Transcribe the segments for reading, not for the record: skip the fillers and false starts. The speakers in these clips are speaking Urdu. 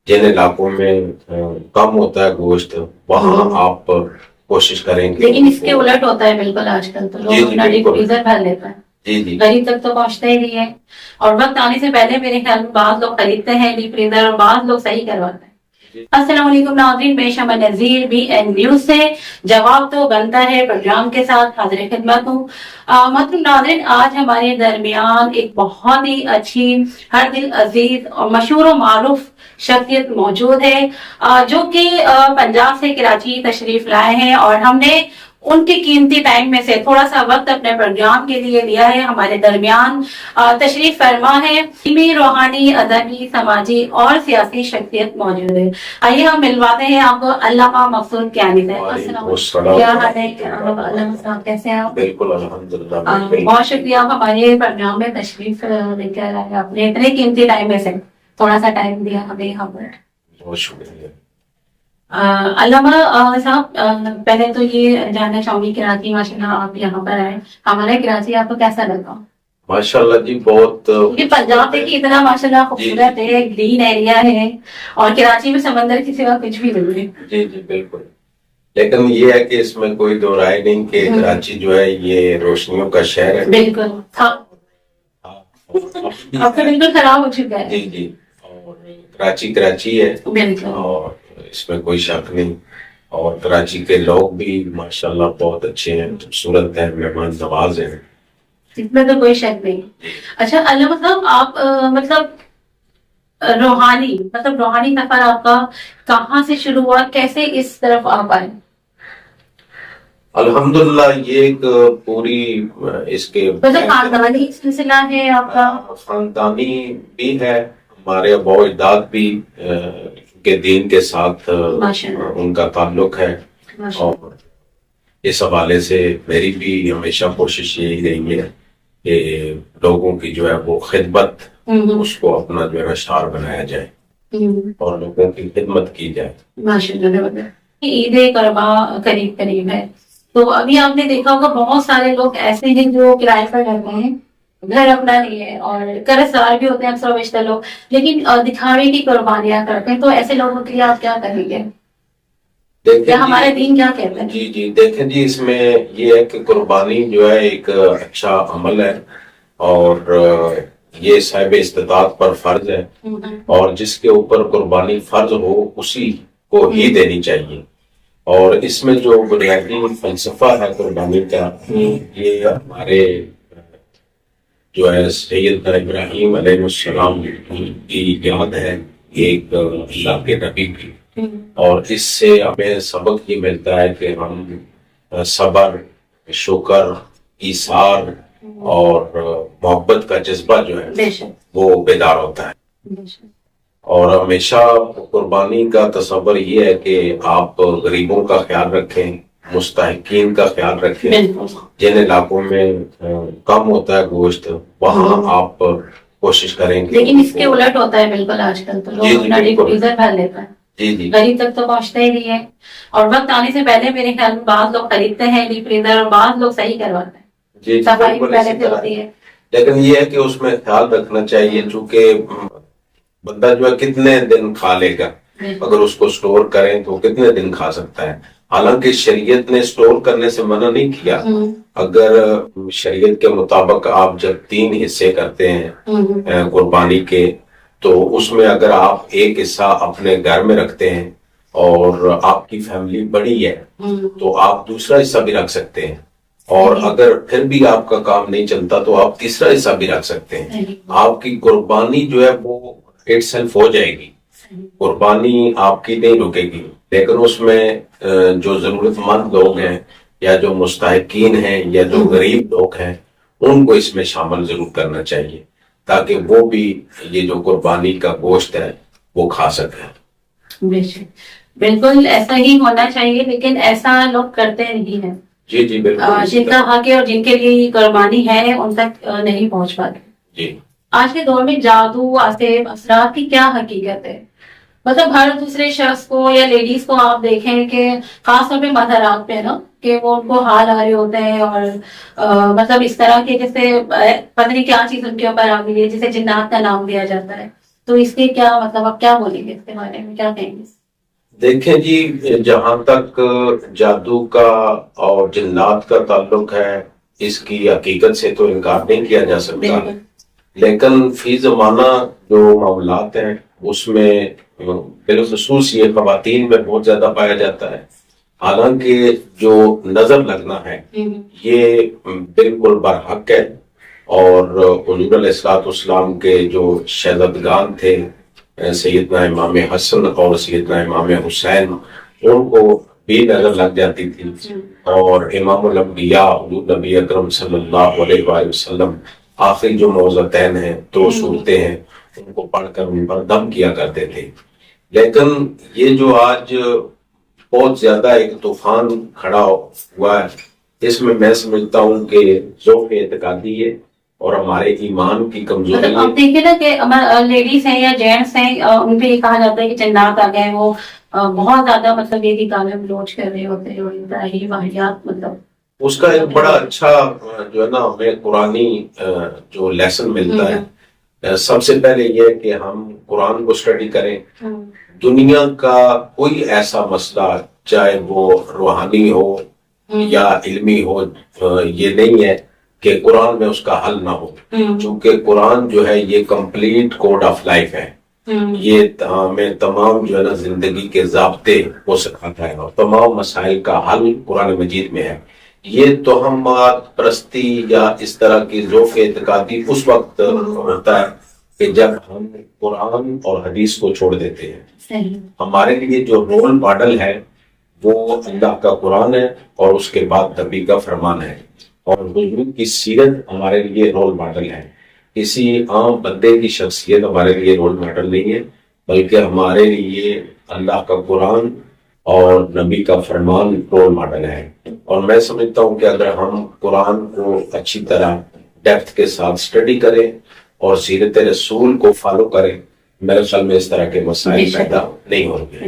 جن علاقوں میں کم ہوتا ہے گوشت وہاں آپ کوشش کریں گے. لیکن اس کے الٹ ہوتا ہے بالکل آج کل تو لوگ اپنا ڈیپ فریزر بھر لیتا ہے. جی جی غریب تک تو پہنچتا ہی نہیں ہے. اور وقت آنے سے پہلے میرے خیال میں بعض لوگ خریدتے ہیں ڈیپ فریزر اور بعض لوگ صحیح کرواتے ہیں. السلام علیکم ناظرین، میں شمع نذیر بی این نیوز سے جواب تو بنتا ہے پروگرام کے ساتھ حاضر خدمت ہوں. محترم ناظرین، آج ہمارے درمیان ایک بہت ہی اچھی، ہر دل عزیز اور مشہور و معروف شخصیت موجود ہے جو کہ پنجاب سے کراچی تشریف لائے ہیں، اور ہم نے ان کے قیمتی ٹائم میں سے تھوڑا سا وقت اپنے پروگرام کے لیے لیا ہے. ہمارے درمیان تشریف فرما ہے علمی، روحانی، ادبی، سماجی اور سیاسی شخصیت موجود ہے. آئیے ہم ملواتے ہیں آپ کو علامہ مقصود کیانی سے. السلام علیکم، کیا حال ہے علامہ صاحب، کیسے ہیں آپ؟ بالکل الحمدللہ. بہت شکریہ آپ ہمارے پروگرام میں تشریف لے کر آئے. آپ نے اتنے قیمتی ٹائم میں سے تھوڑا سا ٹائم دیا ہمیں یہاں پر. بہت شکریہ. علامہ صاحب، پہلے تو یہ جاننا چاہوں گی کراچی ماشاءاللہ آپ یہاں پر آئے، ہمارا کراچی آپ کو کیسا لگا؟ ماشاءاللہ جی بہت. یہ پنجاب دیکھیے اتنا ماشاءاللہ خوبصورت ہے، گرین ایریا ہے، اور کراچی میں سمندر کی سوا کچھ بھی نہیں ہے. جی جی بالکل. لیکن یہ ہے کہ اس میں کوئی دو رائے نہیں کہ کراچی جو ہے یہ روشنیوں کا شہر ہے. بالکل اب تو بالکل خراب ہو چکا ہے. جی جی. اور کراچی ہے بالکل، اور اس میں کوئی شک نہیں. اور کراچی کے لوگ بھی ماشاءاللہ بہت اچھے ہیں، خوبصورت ہیں، مہمان نواز ہیں. اس میں تو کوئی شک نہیں. اچھا علامہ صاحب، آپ روحانی سفر آپ کا کہاں سے شروع ہوا، کیسے اس طرف آپ آئے؟ الحمدللہ یہ ایک پوری اس کے خاندانی سلسلہ ہے آپ کا؟ خاندانی بھی ہے. ہمارے ابا و اجداد بھی کے دین کے ساتھ ان کا تعلق ہے، اور اس حوالے سے میری بھی ہمیشہ کوشش یہی رہی ہے کہ لوگوں کی جو ہے وہ خدمت، اس کو اپنا جو ہے شعار بنایا جائے اور لوگوں کی خدمت کی جائے. ماشاءاللہ. عید قربا قریب ہے، تو ابھی آپ نے دیکھا ہوگا بہت سارے لوگ ایسے ہیں جو کرائے پر رہتے ہیں، گھر اپنا نہیں ہے، اور قرض دار بھی ہوتے ہیں اکثر و بیشتر لوگ، لیکن دکھاوے کی قربانیاں کرتے ہیں. تو ایسے لوگوں کے لیے آپ کیا کہیں گے؟ ہمارے دین کیا کہتے ہیں؟ جی جی دیکھیں جی، اس میں یہ ہے کہ قربانی جو ہے ایک اچھا عمل ہے، اور یہ صاحب استطاعت پر فرض ہے، اور جس کے اوپر قربانی فرض ہو اسی کو ہی دینی چاہیے. اور اس میں جو بنیادی فلسفہ ہے قربانی کا، یہ ہمارے جو ہے سیدنا ابراہیم علیہ السلام کی یاد ہے، ایک اللہ کے نبی کی. اور اس سے ہمیں سبق یہ ملتا ہے کہ ہم صبر، شکر، ایثار اور محبت کا جذبہ جو ہے وہ بیدار ہوتا ہے. اور ہمیشہ قربانی کا تصور یہ ہے کہ آپ غریبوں کا خیال رکھیں، مستحقین کا خیال رکھیں. جن علاقوں میں کم ہوتا ہے گوشت وہاں آپ کوشش کریں گے. لیکن اس کے الٹ ہوتا ہے بالکل آج کل تو لوگ اپنا ڈیپ فریزر بھر لیتا ہے. جی جی. غریب تک تو پہنچتا ہی نہیں ہے. اور وقت آنے سے پہلے میرے خیال میں بعض لوگ خریدتے ہیں ڈیپ فریزر اور بعض لوگ صحیح کرواتے ہیں. صفائی بھی پہلے سے ہوتی ہے. لیکن یہ ہے کہ اس میں خیال رکھنا چاہیے، چونکہ بندہ جو ہے کتنے دن کھا لے گا، اگر اس کو سٹور کریں تو کتنے دن کھا سکتا ہے. حالانکہ شریعت نے سٹور کرنے سے منع نہیں کیا. اگر شریعت کے مطابق آپ جب 3 حصے کرتے ہیں قربانی کے، تو اس میں اگر آپ ایک حصہ اپنے گھر میں رکھتے ہیں اور آپ کی فیملی بڑی ہے تو آپ دوسرا حصہ بھی رکھ سکتے ہیں. اور اگر پھر بھی آپ کا کام نہیں چلتا تو آپ تیسرا حصہ بھی رکھ سکتے ہیں. آپ کی قربانی جو ہے وہ اٹ سیلف ہو جائے گی، قربانی آپ کی نہیں رکے گی. لیکن اس میں جو ضرورت مند لوگ ہیں یا جو مستحقین ہیں یا جو غریب لوگ ہیں ان کو اس میں شامل ضرور کرنا چاہیے، تاکہ وہ بھی یہ جو قربانی کا گوشت ہے وہ کھا سکیں. بالکل ایسا ہی ہونا چاہیے، لیکن ایسا لوگ کرتے نہیں ہیں. جی جی بالکل. جن کا حق ہے اور جن کے لیے یہ قربانی ہے ان تک نہیں پہنچ پاتے. جی. آج کے دور میں جادو، آصف، اثرات کی کیا حقیقت ہے؟ مطلب ہر دوسرے شخص کو یا لیڈیز کو آپ دیکھیں کہ خاص طور پہ مظہرات پہ نا، کہ وہ ان کو حال آ رہے ہوتے ہیں، اور مطلب اس طرح کے جیسے پتہ نہیں کیا چیز ان کے اوپر آ گئی ہے جسے جنات کا نام دیا جاتا ہے. تو اس کے کیا مطلب آپ کیا بولیں گے اس کے بارے میں، کیا کہیں گے؟ دیکھیں جی، جہاں تک جادو کا اور جنات کا تعلق ہے، اس کی حقیقت سے تو انکار نہیں کیا جا سکتا، لیکن فی زمانہ جو معاملات ہیں اس میں بالخصوص یہ خواتین میں بہت زیادہ پایا جاتا ہے. حالانکہ جو نظر لگنا ہے یہ بالکل برحق ہے، اور حضور علیہ الصلوۃ والسلام کے جو شہزادگان تھے سیدنا امام حسن اور سیدنا امام حسین، ان کو بھی نظر لگ جاتی تھی، اور امام الانبیاء حضور نبی اکرم صلی اللہ علیہ وآلہ وسلم آخری جو موضوعتین ہیں، دو صورتیں ہیں، ان کو پڑھ کر ان پر دم کیا کرتے تھے. لیکن یہ جو آج بہت زیادہ ایک طوفان کھڑا ہوا ہے، اس میں سمجھتا ہوں کہ ذوق اعتقادی ہے اور ہمارے ایمان کی کمزوری مطلب ہے. آپ دیکھیں نا کہ لیڈیز ہیں یا جینٹس ہیں، ان پہ یہ کہا جاتا ہے کہ جنات آ گئے، وہ بہت زیادہ مطلب یہ گانے بلوچ کر رہے ہوتے ہیں، واحیات مطلب اس کا ایک بڑا اچھا جو ہے نا ہمیں قرآنی جو لیسن ملتا ہے، سب سے پہلے یہ کہ ہم قرآن کو سٹڈی کریں. دنیا کا کوئی ایسا مسئلہ، چاہے وہ روحانی ہو یا علمی ہو، یہ نہیں ہے کہ قرآن میں اس کا حل نہ ہو، چونکہ قرآن جو ہے یہ کمپلیٹ کوڈ آف لائف ہے. یہ ہمیں تمام جو ہے نا زندگی کے ضابطے وہ سکھاتا ہے، اور تمام مسائل کا حل قرآن مجید میں ہے. یہ توہمات پرستی یا اس طرح کی ذوق اعتقادی اس وقت ہوتا ہے کہ جب ہم قرآن اور حدیث کو چھوڑ دیتے ہیں. ہمارے لیے جو رول ماڈل ہے وہ اللہ کا قرآن ہے، اور اس کے بعد نبی کا فرمان ہے، اور حضور کی سیرت ہمارے لیے رول ماڈل ہے. کسی عام بندے کی شخصیت ہمارے لیے رول ماڈل نہیں ہے، بلکہ ہمارے لیے اللہ کا قرآن اور نبی کا فرمان رول ماڈل ہے. اور میں سمجھتا ہوں کہ اگر ہم قرآن کو اچھی طرح ڈیپتھ کے ساتھ سٹڈی کریں اور سیرت رسول کو فالو کریں، میرے خیال میں اس طرح کے مسائل پیدا نہیں ہوں گے.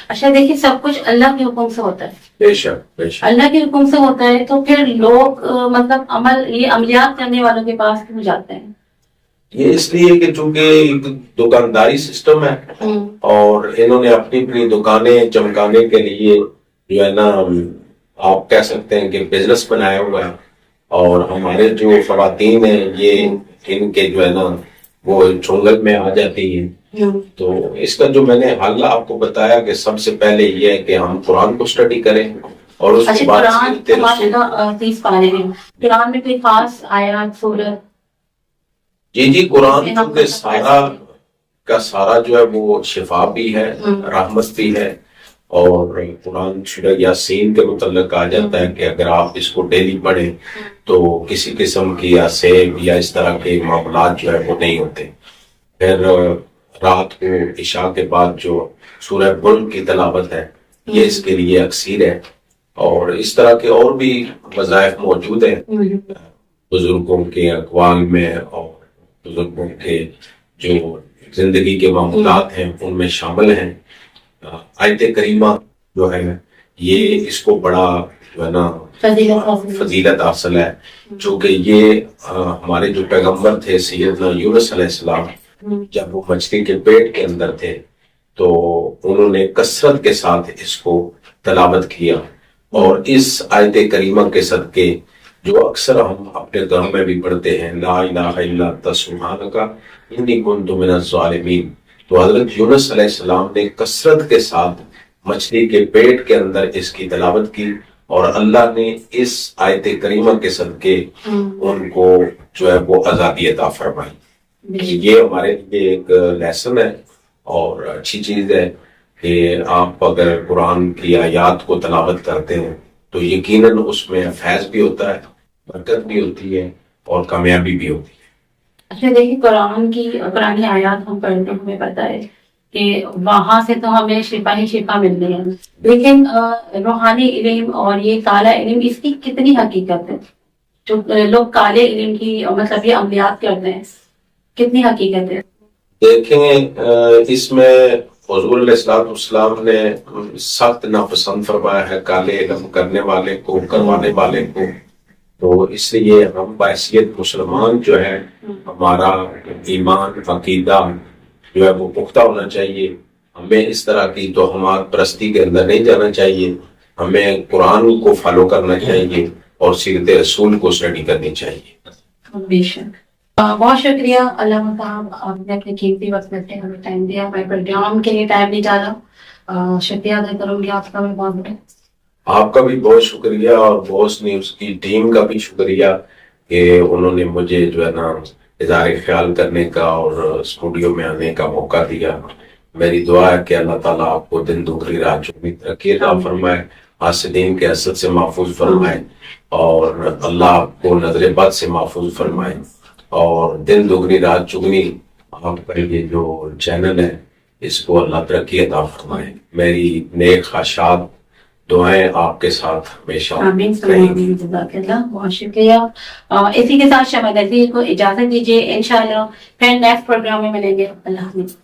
اچھا دیکھیے، سب کچھ اللہ کے حکم سے ہوتا ہے. بے شک بے شک اللہ کے حکم سے ہوتا ہے، تو پھر لوگ مطلب یہ عملیات کرنے والوں کے پاس کیوں جاتے ہیں؟ یہ اس لیے کہ چونکہ ایک دکانداری سسٹم ہے، اور انہوں نے اپنی اپنی دکانیں چمکانے کے لیے جو ہے نا آپ کہہ سکتے ہیں کہ بزنس بنایا ہوا ہے. اور ہمارے جو خواتین ہیں یہ ان کے جو ہے نا وہ چنگل میں آ جاتی ہیں. تو اس کا جو میں نے حل آپ کو بتایا کہ سب سے پہلے یہ ہے کہ ہم قرآن کو سٹڈی کریں، اور اس کے بعد قرآن میں کوئی خاص آیات سورت؟ جی قرآن کیونکہ سارا کا سارا جو ہے وہ شفا بھی ہے، رحمت بھی ہے. اور قرآن سورہ یاسین کے متعلق کہا جاتا ہے کہ اگر آپ اس کو ڈیلی پڑھیں تو کسی قسم کی یا سیب یا اس طرح کے معاملات جو ہے وہ نہیں ہوتے. پھر رات کو عشاء کے بعد جو سورہ ملک کی تلاوت ہے یہ اس کے لیے اکثیر ہے. اور اس طرح کے اور بھی وظائف موجود ہیں بزرگوں کے اقوال میں، اور بزرگوں کے جو زندگی کے معاملات ہیں ان میں شامل ہیں. آیت کریمہ جو ہے یہ اس کو بڑا جو ہے نا فضیلت حاصل ہے، چونکہ یہ ہمارے جو پیغمبر تھے سیدنا یونس علیہ السلام، جب وہ مچھلی کے پیٹ کے اندر تھے تو انہوں نے کثرت کے ساتھ اس کو تلاوت کیا. اور اس آیت کریمہ کے صدقے جو اکثر ہم اپنے گھروں میں بھی پڑھتے ہیں، لا الہ الا انت سبحانک انی کنت من الظالمین، تو حضرت یونس علیہ السلام نے کثرت کے ساتھ مچھلی کے پیٹ کے اندر اس کی تلاوت کی، اور اللہ نے اس آیت کریمہ کے صدقے ان کو جو ہے وہ آزادی عطا فرمائی. یہ ہمارے لیے ایک لیسن ہے اور اچھی چیز ہے کہ آپ اگر قرآن کی آیات کو تلاوت کرتے ہیں تو یقیناً اس میں فیض بھی ہوتا ہے، برکت بھی ہوتی ہے، اور کامیابی بھی ہوتی ہے. اچھا دیکھیے، قرآن آیات ہم پڑھتے ہیں، ہمیں پتا ہے کہ وہاں سے تو ہمیں شفا ہی شفا ملتی ہے، لیکن روحانی علم اور یہ کالا علم، اس کی کتنی حقیقت ہے؟ جو لوگ کالے علم کی مطلب یہ عملیات کرتے ہیں، کتنی حقیقت ہے؟ دیکھیں اس میں حضور علیہ الصلوۃ والسلام نے سخت ناپسند فرمایا ہے کالے علم کرنے والے کو، کروانے والے کو. تو اس لیے ہم بحیثیت مسلمان جو ہے ہمارا ایمان عقیدہ جو ہے وہ پختہ ہونا چاہیے. ہمیں اس طرح کی توہمات پرستی کے اندر نہیں جانا چاہیے. ہمیں قرآن کو فالو کرنا چاہیے اور سیرت رسول کو اسٹڈی کرنی چاہیے. بے شک. بہت شکریہ علامہ صاحب, آپ نے اپنے قیمتی وقت میں سے ہمیں ٹائم دیا. میں پروگرام کے لیے ٹائم نہیں ڈالا. شکریہ ادا کروں گی آپ کا میں بہت بڑا. آپ کا بھی بہت شکریہ اور بوس نیوز کی ٹیم کا بھی شکریہ کہ انہوں نے مجھے جو ہے نا اظہار خیال کرنے کا اور اسٹوڈیو میں آنے کا موقع دیا. میری دعا ہے کہ اللہ تعالیٰ آپ کو دن دوگنی رات چوگنی ترقی عطا فرمائے, حاسدین کے حسد سے محفوظ فرمائے, اور اللہ آپ کو نظر بد سے محفوظ فرمائے, اور دن دوگنی رات چگنی آپ کا یہ جو چینل ہے اس کو اللہ ترقی عطا فرمائے. میری نیک خواہشات دعائیں آپ کے ساتھ ہمیشہ رہیں گی. بہت شکریہ. اسی کے ساتھ شمع نذیر کو اجازت دیجیے. انشاءاللہ پھر نیکسٹ پروگرام میں ملیں گے. اللہ حافظ.